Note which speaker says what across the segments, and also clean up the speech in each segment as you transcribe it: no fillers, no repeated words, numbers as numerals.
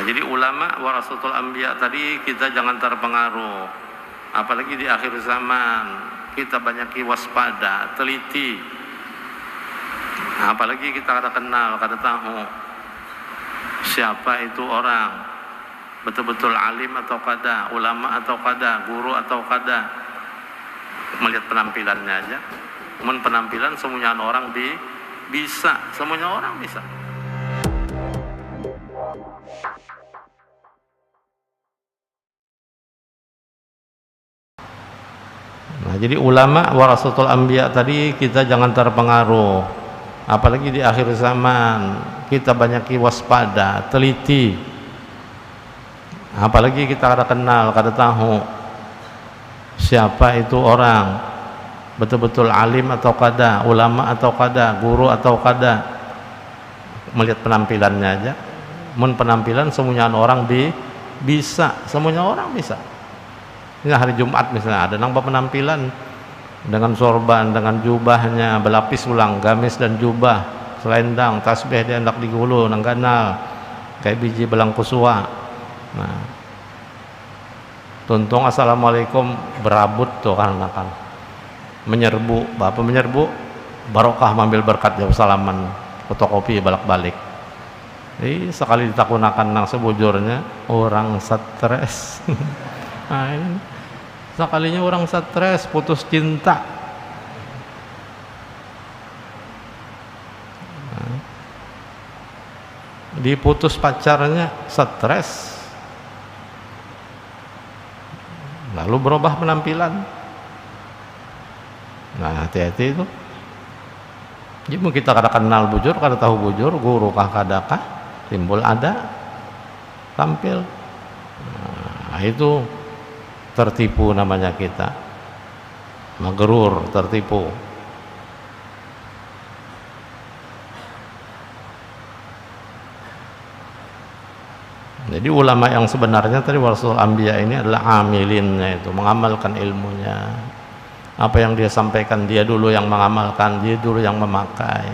Speaker 1: jadi ulama warasatul anbiya tadi kita jangan terpengaruh, apalagi di akhir zaman. Kita banyak waspada, teliti, apalagi kita kada kenal, kada tahu siapa itu orang, betul-betul alim atau kada, ulama atau kada, guru atau kada. Melihat penampilannya aja, penampilan semuanya orang bisa, semuanya orang bisa. Nah, jadi ulama warasatul anbiya tadi kita jangan terpengaruh, apalagi di akhir zaman. Kita banyak waspada, teliti, apalagi kita kada kenal, kada tahu siapa itu orang, betul-betul alim atau kada, ulama atau kada, guru atau kada. Melihat penampilannya aja, penampilan semuanya orang bisa, semuanya orang bisa. Ini hari Jumat misalnya ada nampak penampilan dengan sorban, dengan jubahnya berlapis ulang, gamis dan jubah, selendang, tasbih dia hendak digulu, nangganal kayak biji belang kusua. Nah, tuntung assalamualaikum berabut tuh kan menyerbu, bapak menyerbu barokah mengambil berkat jauh salaman fotokopi balik-balik. Jadi sekali ditakunakan nang sebujurnya orang stres. Nah, ini sekalinya orang stres, putus cinta. Nah, diputus pacarnya stres, lalu berubah penampilan. Nah, hati-hati itu. Jadi kita kada kenal bujur, kada tahu bujur, guru kah kadakah, timbul ada, tampil. Nah, itu tertipu namanya kita, magerur, tertipu. Jadi ulama yang sebenarnya tadi warasatul anbiya ini adalah amilinnya, itu mengamalkan ilmunya. Apa yang dia sampaikan dia dulu yang mengamalkan, dia dulu yang memakai.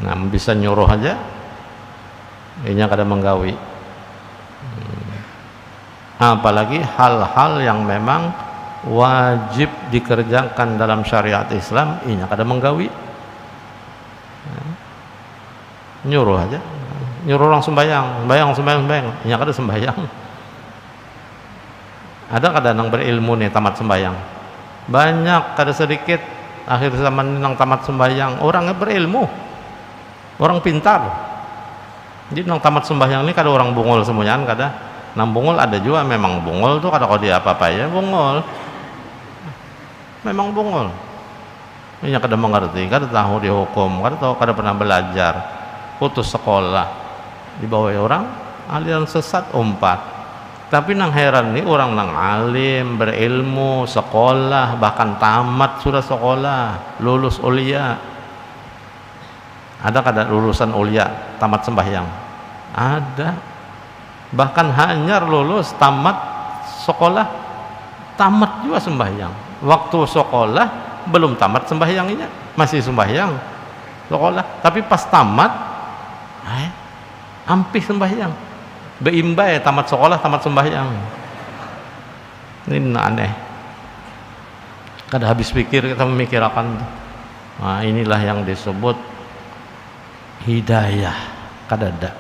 Speaker 1: Nah, bisa nyuruh aja ini kada menggawi. Apalagi hal-hal yang memang wajib dikerjakan dalam syariat Islam, ini kada menggawi. Nyuruh aja, nyuruh orang sembahyang, ini kada sembahyang. Ada kada nang berilmu nih tamat sembahyang, banyak kada sedikit akhir zaman nang tamat sembahyang orangnya berilmu, orang pintar. Jadi nang tamat sembahyang ini kada orang bungol semuanya, kada. Nang bungol ada juga, memang bungol tuh kada kau dia apa-apa ya, bungol. Memang bungol. Ini kada mengerti, kada tahu dihukum, kada tahu, kada pernah belajar. Putus sekolah, dibawa orang aliran sesat umpat. Tapi nang heran nih orang nang alim, berilmu, sekolah, bahkan tamat sudah sekolah, lulus ulia. Ada kada lulusan ulia tamat sembahyang? Ada. Bahkan hanyar lulus tamat sekolah, tamat juga sembahyang. Waktu sekolah belum tamat sembahyangnya, masih sembahyang sekolah, tapi pas tamat ampih sembahyang, beimbai tamat sekolah tamat sembahyang. Ini aneh, kada habis pikir kita memikirkan. Nah, inilah yang disebut hidayah kada ada.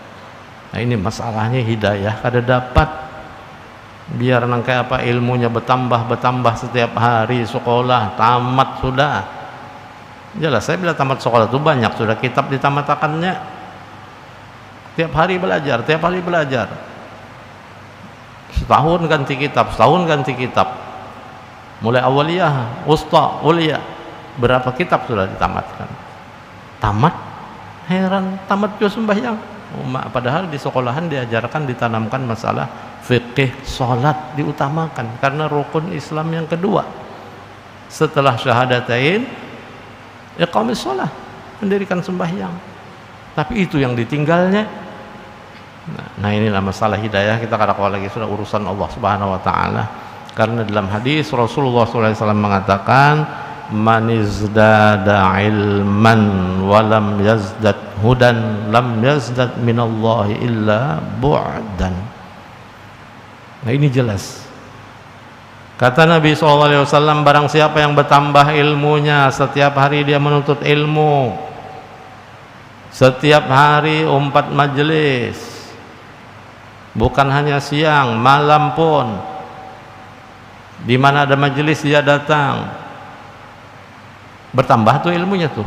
Speaker 1: Nah, ini masalahnya hidayah kada dapat. Biar nang kayak apa ilmunya bertambah setiap hari, sekolah tamat sudah. Jelas saya bila tamat sekolah itu banyak sudah kitab ditamatakannya. Tiap hari belajar. Setahun ganti kitab. Mulai awaliyah, wusta, ulia. Berapa kitab sudah ditamatkan. Tamat, heran tamat juga sembahyang. Padahal di sekolahan diajarkan, ditanamkan masalah fikih salat diutamakan karena rukun Islam yang kedua setelah syahadatain iqamis shalah, mendirikan sembahyang. Tapi itu yang ditinggalnya. Nah, inilah masalah hidayah. Kita kadang-kadang lagi sudah urusan Allah Subhanahu wa taala. Karena dalam hadis Rasulullah SAW mengatakan, man izdada ilman wa lam yazdad hudan lam yazdad minallahi illa bu'dan. Nah, ini jelas. Kata Nabi SAW, barang siapa yang bertambah ilmunya, setiap hari dia menuntut ilmu, setiap hari 4 majelis, bukan hanya siang, malam pun, di mana ada majelis dia datang, bertambah tuh ilmunya tuh.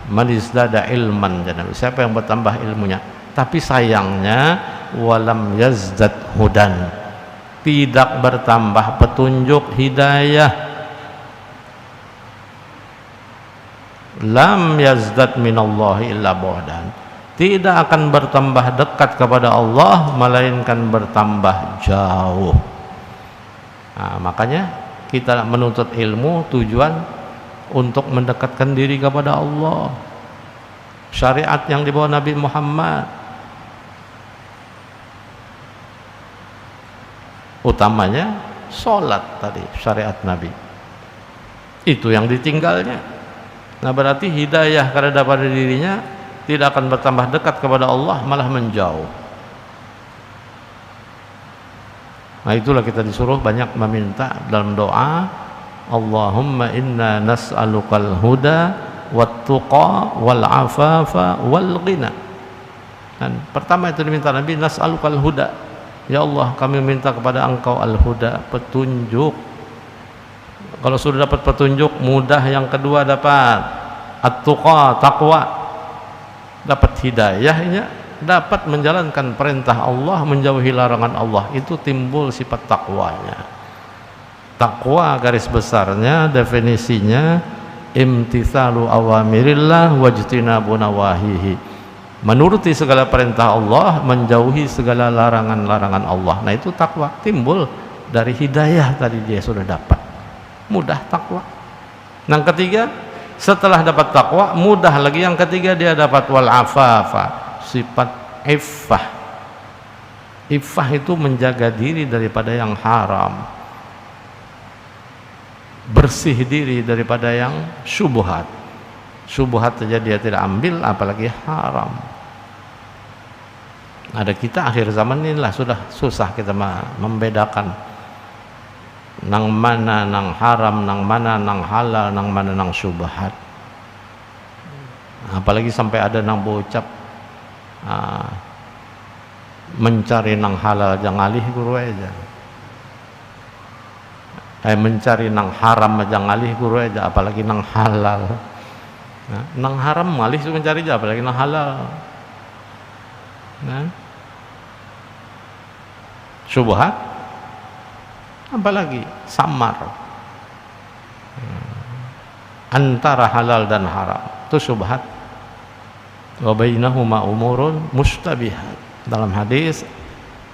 Speaker 1: Man izdada ilman, siapa yang bertambah ilmunya. Tapi sayangnya walam yazdad hudan, tidak bertambah petunjuk hidayah. Lam yazdad minallahi illa bu'dan, tidak akan bertambah dekat kepada Allah melainkan bertambah jauh. Nah, makanya kita menuntut ilmu tujuan untuk mendekatkan diri kepada Allah. Syariat yang dibawa Nabi Muhammad, utamanya sholat tadi, syariat Nabi itu yang ditinggalnya. Nah, berarti hidayah karena pada dirinya tidak akan bertambah dekat kepada Allah, malah menjauh. Nah, itulah kita disuruh banyak meminta dalam doa, Allahumma inna nas'alukal huda wat tuqa wal afafa wal ghina. Dan pertama itu diminta Nabi, nas'alukal huda, ya Allah kami minta kepada Engkau al-huda, petunjuk. Kalau sudah dapat petunjuk mudah, yang kedua dapat at-tuqa, taqwa, dapat hidayahnya, dapat menjalankan perintah Allah, menjauhi larangan Allah, itu timbul sifat takwanya. Takwa garis besarnya, definisinya imtitsalu awamirillah wajtinabu nawahihi, menuruti segala perintah Allah, menjauhi segala larangan-larangan Allah. Nah, itu takwa, timbul dari hidayah tadi dia sudah dapat, mudah takwa. Yang ketiga, setelah dapat takwa, mudah lagi yang ketiga dia dapat wal afafa, sifat iffah. Iffah itu menjaga diri daripada yang haram, bersih diri daripada yang syubhat. Syubhat saja dia tidak ambil, apalagi haram. Ada kita akhir zaman inilah sudah susah kita membedakan nang mana nang haram, nang mana nang halal, nang mana nang syubhat. Apalagi sampai ada nang bocap mencari nang halal jangan alih guru aja, mencari nang haram aja ngalih guru aja, apalagi nang halal. Nah, nang haram ngalih itu mencari aja, apalagi nang halal. Nah, syubhat, apalagi samar antara halal dan haram, itu syubhat. Wa bainahuma umurun mustabihat. Dalam hadis,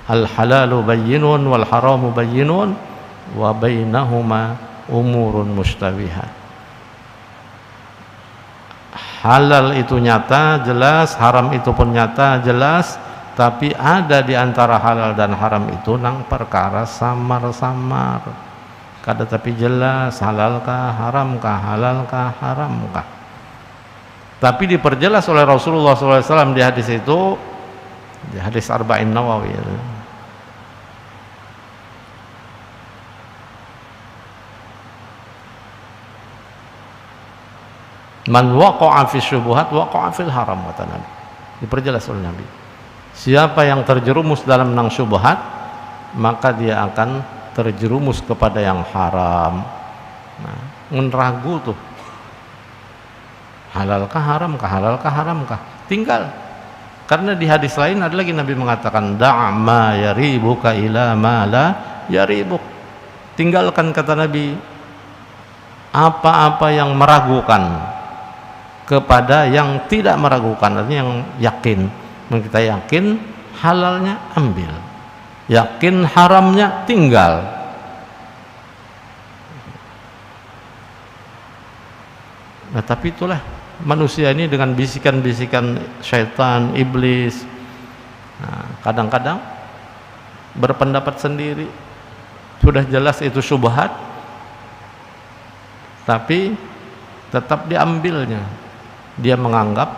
Speaker 1: al halalu bayyinun wal haramu bayyinun wa bainahuma umurun mustabihat. Halal itu nyata jelas, haram itu pun nyata jelas, tapi ada di antara halal dan haram itu nang perkara samar-samar. Kada tapi jelas halalkah haramkah, halalkah haramkah. Tapi diperjelas oleh Rasulullah SAW di hadis itu, di hadis Arba'in Nawawi. Man waqa'a fi syubuhat waqa'a fil haram, kata Nabi. Diperjelas oleh Nabi. Siapa yang terjerumus dalam nang syubhat, maka dia akan terjerumus kepada yang haram. Nah, menragu tuh. Halalkah haramkah, halalkah haramkah? Tinggal. Karena di hadis lain ada lagi Nabi mengatakan da' ma yaribuka ila ma la yaribuk. Tinggalkan, kata Nabi, apa-apa yang meragukan kepada yang tidak meragukan, artinya yang yakin. Kita yakin halalnya ambil, yakin haramnya tinggal. Nah, tapi itulah manusia ini dengan bisikan-bisikan syaitan, iblis, kadang-kadang berpendapat sendiri. Sudah jelas itu syubhat, tapi tetap diambilnya. Dia menganggap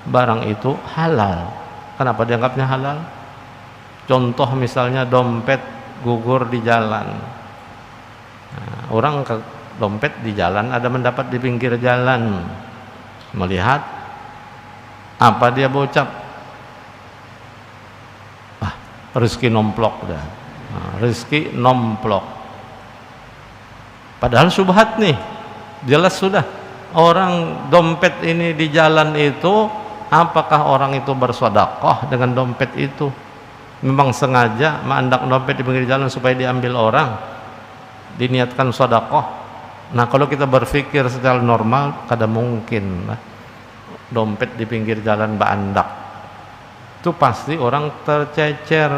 Speaker 1: barang itu halal. Kenapa dianggapnya halal? Contoh misalnya dompet gugur di jalan. Nah, orang ke dompet di jalan, ada mendapat di pinggir jalan, melihat apa dia berucap, rezeki nomplok dah. Nah, rezeki nomplok. Padahal subhat nih, jelas sudah orang dompet ini di jalan itu, apakah orang itu bersedekah dengan dompet itu? Memang sengaja menandak dompet di pinggir jalan supaya diambil orang, diniatkan sedekah. Nah, kalau kita berpikir secara normal, kada mungkin lah dompet di pinggir jalan bandak. Itu pasti orang tercecer,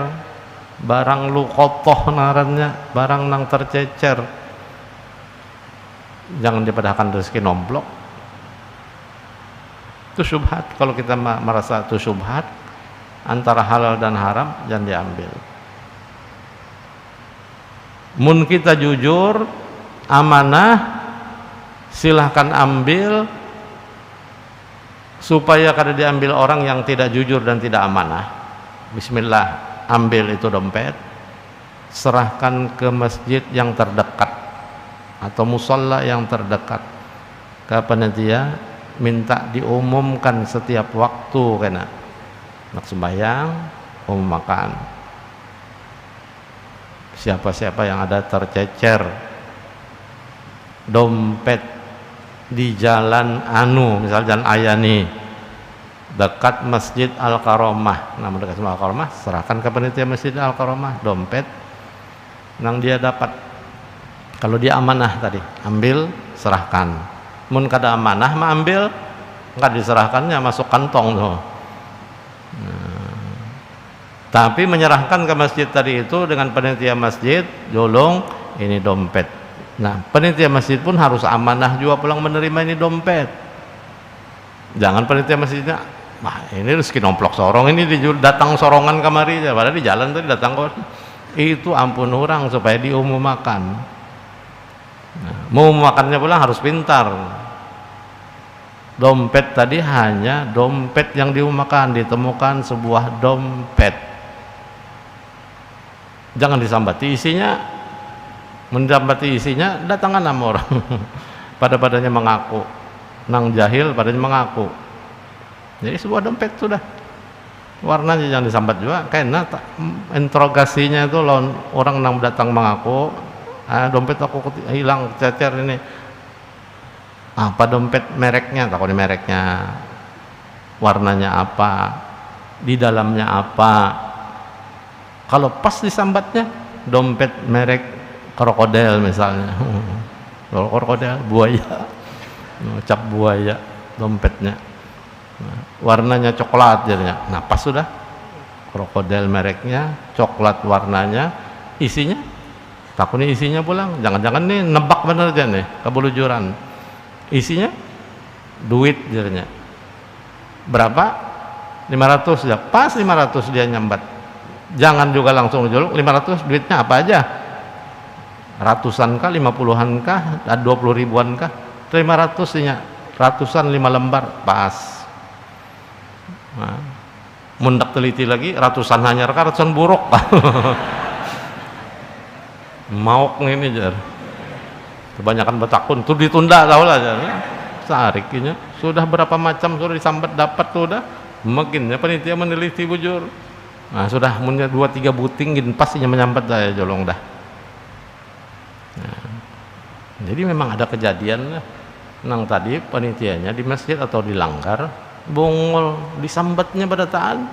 Speaker 1: barang lu kotoh narannya, barang nang tercecer. Jangan dipadahkan rezeki nomplok. Itu syubhat. Kalau kita merasa itu syubhat antara halal dan haram, jangan diambil. Mun kita jujur, amanah, silahkan ambil, supaya kada diambil orang yang tidak jujur dan tidak amanah. Bismillah, ambil itu dompet, serahkan ke masjid yang terdekat atau musola yang terdekat, ke panitia, minta diumumkan setiap waktu kena nak sembahyang, umum makan. Siapa-siapa yang ada tercecer dompet di jalan misal jalan Ayani dekat Masjid Al-Karomah, namun dekat Al-Karomah, serahkan ke panitia Masjid Al-Karomah dompet nang dia dapat. Kalau dia amanah tadi, ambil, serahkan. Mun kada amanah mah ambil, enggak diserahkannya masuk kantong tuh. Tapi menyerahkan ke masjid tadi itu dengan panitia masjid, jolong ini dompet. Nah, panitia masjid pun harus amanah juga pulang menerima ini dompet. Jangan panitia masjidnya, ini rezeki nomplok sorong, ini datang sorongan kamari, padahal di jalan tadi datang kok. Itu ampun orang supaya diumumkan. Nah, mau makannya pulang harus pintar. Dompet tadi hanya dompet yang diumumkan, ditemukan sebuah dompet. Jangan disambati isinya. Mendapati isinya, datangan nama orang. Pada-padanya mengaku, nang jahil padanya mengaku. Jadi sebuah dompet sudah, warnanya jangan disambat juga, karena interogasinya itu lawan orang nang datang mengaku, dompet aku hilang, cecer ini. Apa dompet mereknya? Takut mereknya, warnanya apa, di dalamnya apa. Kalau pas disambatnya, dompet merek krokodil misalnya, krokodil, buaya, cap buaya dompetnya, warnanya coklat jadinya. Nah, pas sudah, krokodil mereknya, coklat warnanya, isinya, takutnya isinya pulang, jangan-jangan nih nebak bener aja nih, kebulujuran. Isinya duit jadinya. Berapa? 500 ya. Pas 500 dia nyambat. Jangan juga langsung jolok 500 duitnya apa aja? Ratusan kah, 50-an kah, 20 ribuan kah? 500 nya, ratusan 5 lembar, pas. Nah, mundak teliti lagi, ratusan hanyar kah, ratusan buruk kah? Mauk ini jar. Kebanyakan betakun, tuh ditunda tau lah jar. Sarikinya, sudah berapa macam sudah disambat dapat tuh udah. Makinnya panitia meneliti bujur. Nah, sudah punya 2-3 buting gin pastinya menyambat saya jolong dah. Nah, jadi memang ada kejadian nang tadi panitianya di masjid atau di langgar bongol disambatnya pada taan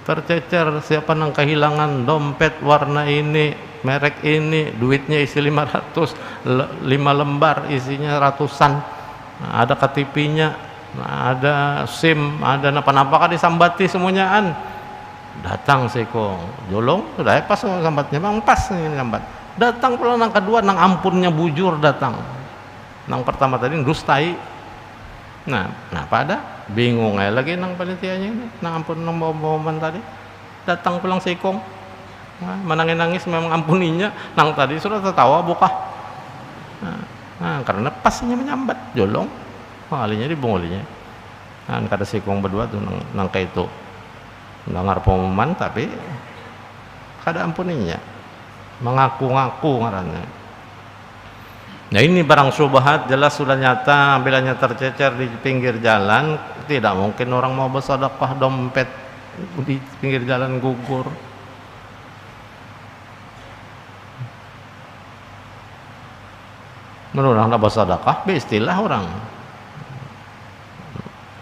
Speaker 1: tercecer siapa nang kehilangan dompet warna ini merek ini, duitnya isi 500, 5 lembar isinya ratusan. Nah, ada KTP-nya, nah, ada SIM, ada napa-napa kan disambati semuanyaan. Datang Sekong, jolong sudah pas sambatnya, bang pas ini sambat. Datang pula nang kedua, nang ampunnya bujur datang. Nang pertama tadi dustai. Nah, pada bingung aja lagi nang panitianya ini, nang ampun nang bawa-bawaan tadi. Datang pulang Sekong. Nah, menangis-nangis memang ampuninya, nang tadi sudah tertawa buka. Karena pasnya menyambat jolong alinya di bungulinya kada sikong berdua tuh nangka itu dengar pengumuman tapi kada ampuninya mengaku-ngaku ngarannya. Nah ini barang syubhat jelas sudah nyata bilanya tercecer di pinggir jalan, tidak mungkin orang mau bersedekah dompet di pinggir jalan gugur. Menurut orang bersedekah istilah orang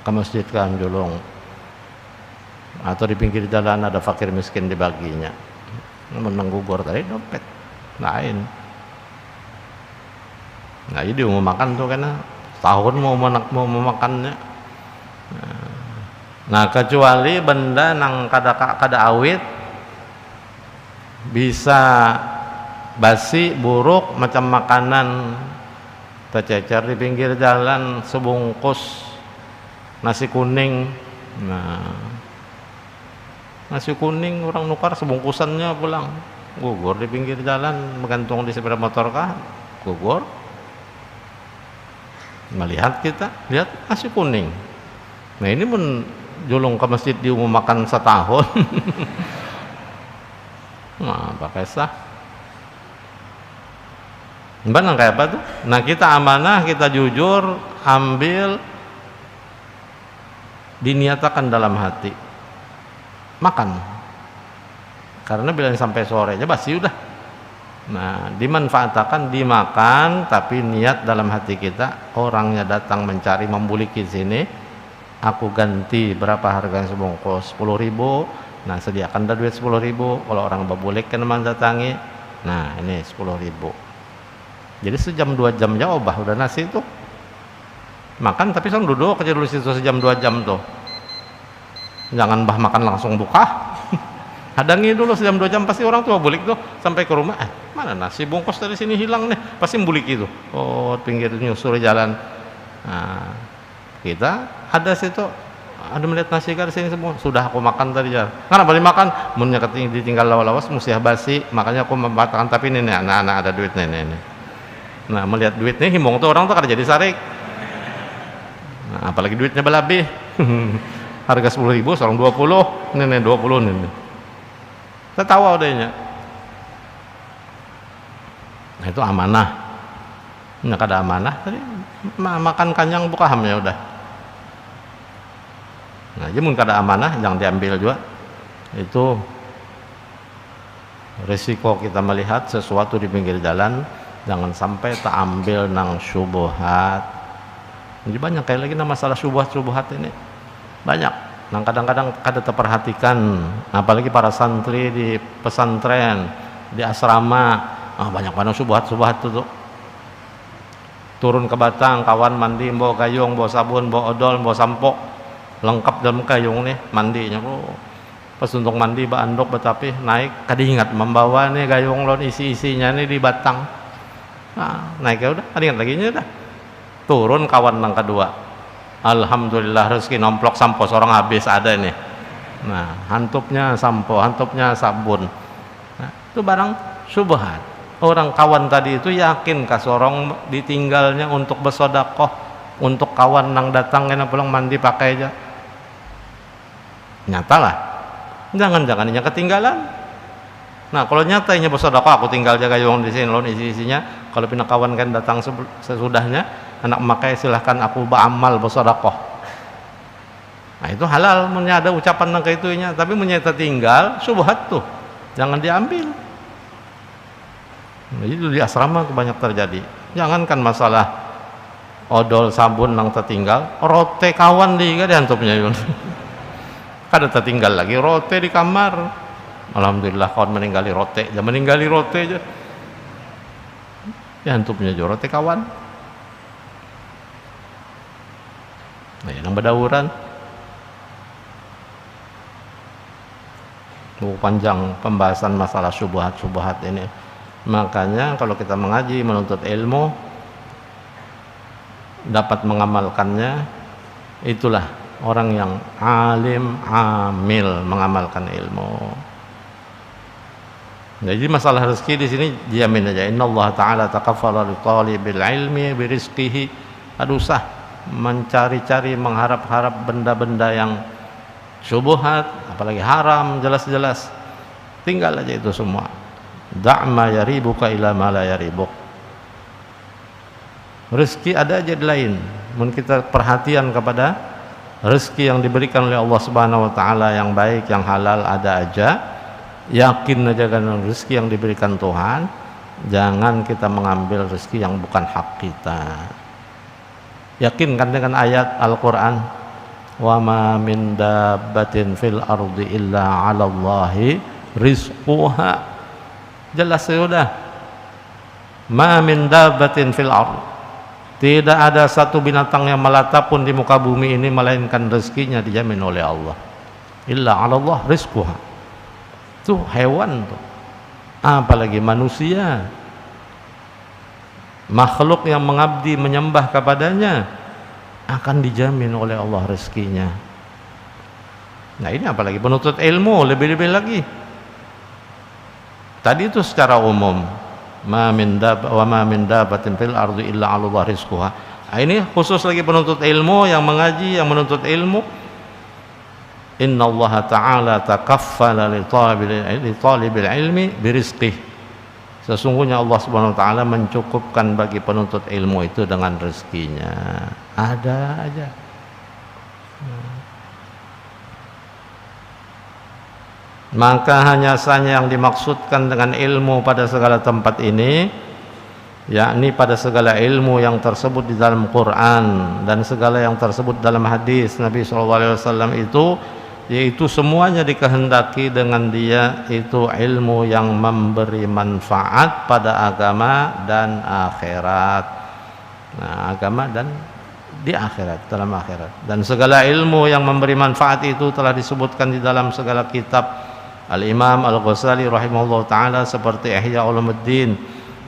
Speaker 1: ke masjid kan jolong atau di pinggir jalan ada fakir miskin dibaginya, menang gugur tadi dompet lain. Nah jadi mau makan tuh karena tahun mau memakannya. Nah kecuali benda nang kada awit bisa basi buruk macam makanan tercecer di pinggir jalan sebungkus nasi kuning. Nah nasi kuning orang nukar sebungkusannya pulang gugur di pinggir jalan, menggantung di sepeda motor kah gugur. Melihat kita lihat nasi kuning. Nah ini pun jolong ke masjid diumum makan setahun. Nah pakai sah. Benar kayak apa tuh? Nah kita amanah, kita jujur, ambil, diniatakan dalam hati, makan. Karena bila sampai sore aja basi udah. Nah dimanfaatkan dimakan, tapi niat dalam hati kita orangnya datang mencari membuliki sini, aku ganti berapa harga sebungkus 10.000. Nah sediakan dah duit 10.000. Kalau orang berbulik kan mendatangi, nah ini 10.000. Jadi sejam 2 jam ya obah udah nasi itu makan, tapi sang duduk aja dulu situ sejam 2 jam tuh, jangan bah makan langsung buka. Hadangi dulu sejam 2 jam, pasti orang tua bulik tuh sampai ke rumah, mana nasi bungkus dari sini hilang nih, pasti bulik itu. Oh pinggir nyusur jalan. Nah kita ada situ ada melihat nasi dari sini semua, sudah aku makan tadi ya. Kenapa dimakan? Munnya ditinggal lawas musih basi, makanya aku membatalkan. Tapi ini nih anak-anak ada duit nih. Nah melihat duitnya himbong tuh orang tuh kada jadi sarik. Nah, apalagi duitnya berlebih. Harga 10.000 seorang 20, ini 20 nih. Tertawa udahnya. Nah itu amanah. Nah kada amanah tadi makan kanyang buka hamnya udah. Nah jadi mun kada amanah jangan diambil juga. Itu risiko kita melihat sesuatu di pinggir jalan, jangan sampai tak ambil nang syubhat. Jadi banyak kayak lagi masalah syubhat ini banyak. Nah kadang-kadang kada terperhatikan, apalagi para santri di pesantren, di asrama, banyak banget syubhat tuh. Turun ke Batang, kawan mandi bawa gayung, bawa sabun, bawa odol, bawa sampo, lengkap dalam gayung nih mandinya. Pas untuk mandi andok betapi naik, kada ingat membawa nih gayung lon isi-isinya nih di Batang. Nah, naik ya udah, kada ingat lagi nya udah. Turun kawan yang kedua. Alhamdulillah rezeki nomplok sampo seorang habis ada nih. Nah hantupnya sampo, hantupnya sabun. Nah, itu barang syubhat. Orang kawan tadi itu yakin kasorong ditinggalnya untuk bersedekah, untuk kawan nang datang kena pulang mandi pakai aja. Nyatalah, jangan-jangan ini ketinggalan. Nah kalau nyatanya bersedekah, aku tinggal jaga gayung di sini loh isi-isinya. Kalau pindah kawan kan datang sesudahnya, anak memakai silahkan aku beramal bersedekah. Nah itu halal, punya ada ucapan nang kaitunya. Tapi menyata tinggal syubhat tuh, jangan diambil. Nah, itu di asrama banyak terjadi. Jangankan masalah odol sabun nang tertinggal, rote kawan di hantupnya yun. Kada tertinggal lagi rote di kamar. Alhamdulillah kawan meninggali rote, jangan meninggali rote aja. Ya hantupnya jo rote kawan. Nah, yang berdauran. Panjang pembahasan masalah syubhat ini. Makanya kalau kita mengaji, menuntut ilmu, dapat mengamalkannya, itulah orang yang alim, amil, mengamalkan ilmu. Jadi masalah rezeki di sini dijamin aja. Innallaha ta'ala takaffala li talibil ilmi bi rizqihi. Aduh usah mencari-cari mengharap-harap benda-benda yang syubhat, apalagi haram jelas-jelas. Tinggal aja itu semua. Da'ma yaribuka ila ma la yaribuk. Rezeki ada aja di lain. Mungkin kita perhatian kepada rezeki yang diberikan oleh Allah Subhanahu wa taala yang baik, yang halal ada aja. Yakin aja dengan rezeki yang diberikan Tuhan. Jangan kita mengambil rezeki yang bukan hak kita. Yakinkan dengan ayat Al-Qur'an, wa ma min dabbatin fil ardi illa 'alallahi rizquha. Jelas sudah. Ma min dabbatin fil ardi. Tidak ada satu binatang yang melata pun di muka bumi ini melainkan rezekinya dijamin oleh Allah. Illa 'alallah rizquha. Itu hewan tuh. Apalagi manusia. Makhluk yang mengabdi menyembah kepadanya akan dijamin oleh Allah rezekinya. Nah, ini apalagi penuntut ilmu lebih-lebih lagi. Tadi itu secara umum, ma min dabbatin fil ardi illa 'alallahi rizquha. Nah, ini khusus lagi penuntut ilmu yang mengaji, yang menuntut ilmu. Innallaha ta'ala takaffala li talibil ilmi birizqih. Sesungguhnya Allah Subhanahu wa taala mencukupkan bagi penuntut ilmu itu dengan rezekinya. Ada aja. Maka hanya saja yang dimaksudkan dengan ilmu pada segala tempat ini, yakni pada segala ilmu yang tersebut di dalam Quran dan segala yang tersebut dalam hadis Nabi SAW itu, yaitu semuanya dikehendaki dengan dia itu ilmu yang memberi manfaat pada agama dan akhirat. Nah, agama dan di akhirat, dalam akhirat. Dan segala ilmu yang memberi manfaat itu telah disebutkan di dalam segala kitab Al-Imam Al-Ghazali rahimahullah ta'ala seperti Ihya Ulumuddin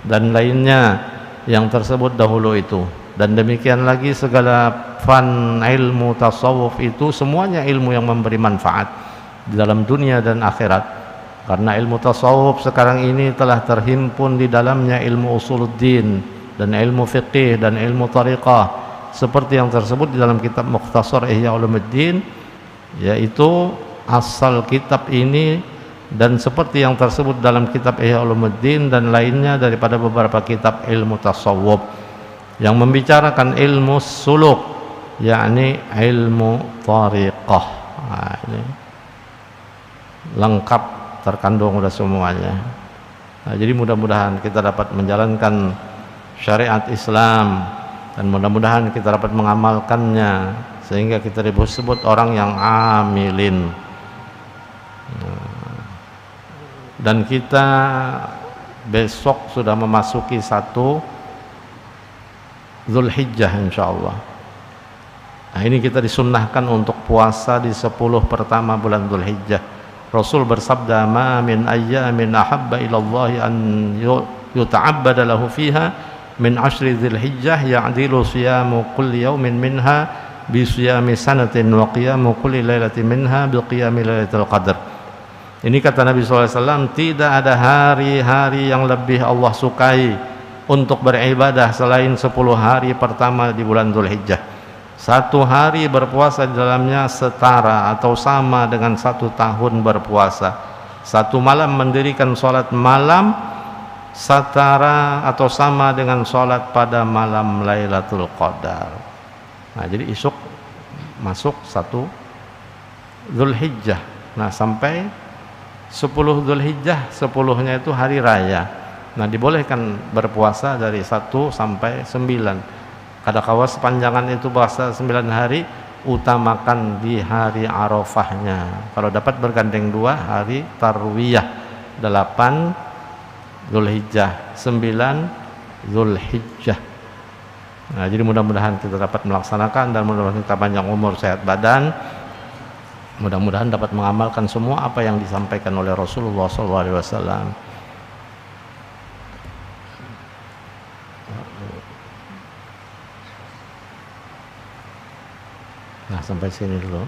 Speaker 1: dan lainnya yang tersebut dahulu itu. Dan demikian lagi segala fan ilmu tasawuf itu semuanya ilmu yang memberi manfaat di dalam dunia dan akhirat. Karena ilmu tasawuf sekarang ini telah terhimpun di dalamnya ilmu usuluddin dan ilmu fiqih dan ilmu tariqah seperti yang tersebut di dalam kitab Mukhtasar Ihya Ulumuddin, yaitu asal kitab ini dan seperti yang tersebut dalam kitab Ihya Ulumuddin dan lainnya daripada beberapa kitab ilmu tasawuf yang membicarakan ilmu suluk, yakni ilmu tariqah. Nah, ini lengkap terkandung sudah semuanya. Nah, jadi mudah-mudahan kita dapat menjalankan syariat Islam dan mudah-mudahan kita dapat mengamalkannya sehingga kita disebut orang yang amilin. Dan kita besok sudah memasuki 1 Zulhijjah insyaallah. Nah, ini kita disunnahkan untuk puasa di 10 pertama bulan Zulhijjah. Rasul bersabda, "Ma min ayyamin ahabba ila Allah an yuta'abbada lahu fiha min 10 Zulhijjah ya'dilu siyamu kulli yawmin minha bi siyami sanatin wa qiyamu kulli lailatin minha bi qiyami lailatul qadar." Ini kata Nabi SAW, tidak ada hari-hari yang lebih Allah sukai untuk beribadah selain 10 hari pertama di bulan Dzulhijjah. 1 hari berpuasa di dalamnya setara atau sama dengan 1 tahun berpuasa. 1 malam mendirikan sholat malam setara atau sama dengan sholat pada malam Lailatul Qadar. Nah, jadi esok masuk 1 Dzulhijjah. Nah, sampai 10 Dzulhijjah, 10-nya itu hari raya. Nah, dibolehkan berpuasa dari 1 sampai 9. Kadang-kala sepanjangan itu puasa 9 hari, utamakan di hari Arafahnya. Kalau dapat bergandeng 2 hari Tarwiyah, 8 Dzulhijjah, 9 Dzulhijjah. Nah, jadi mudah-mudahan kita dapat melaksanakan dan mudah-mudahan kita panjang umur, sehat badan. Mudah-mudahan dapat mengamalkan semua apa yang disampaikan oleh Rasulullah SAW. Nah, sampai sini dulu.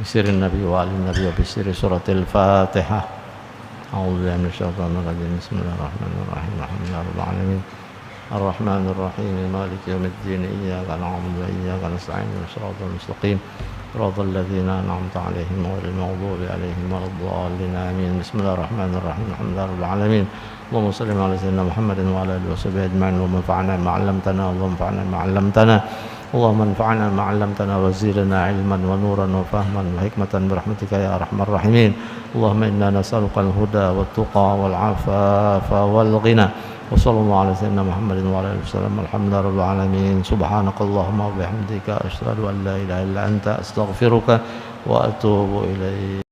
Speaker 1: Bisirin Nabi wa alin Nabi wa bisiri suratil Fatihah. أعوذ بالله من الشيطان الرجيم بسم الله الرحمن الرحيم الحمد لله رب العالمين الرحمن الرحيم مالك يوم الدين إياك نعبد وإياك نستعين اهدنا الصراط المستقيم صراط الذين أنعمت عليهم غير المغضوب عليهم ولا الضالين آمين بسم الله الرحمن الرحيم الحمد لله رب العالمين اللهم صل على سيدنا محمد وعلى آله وصحبه أجمعين اللهم انفعنا بما علمتنا اللهم انفعنا بما علمتنا اللهم انفعنا بما علمتنا وزدنا علما ونورا وفهما وحكمة برحمتك يا أرحم الراحمين اللهم إنا نسألك الهدى والتقى والعفاف والغنى وصلى الله على سيدنا محمد وعلى آله وسلم الحمد لله رب العالمين سبحانك اللهم وبحمدك أشهد أن لا إله إلا أنت أستغفرك وأتوب إليك.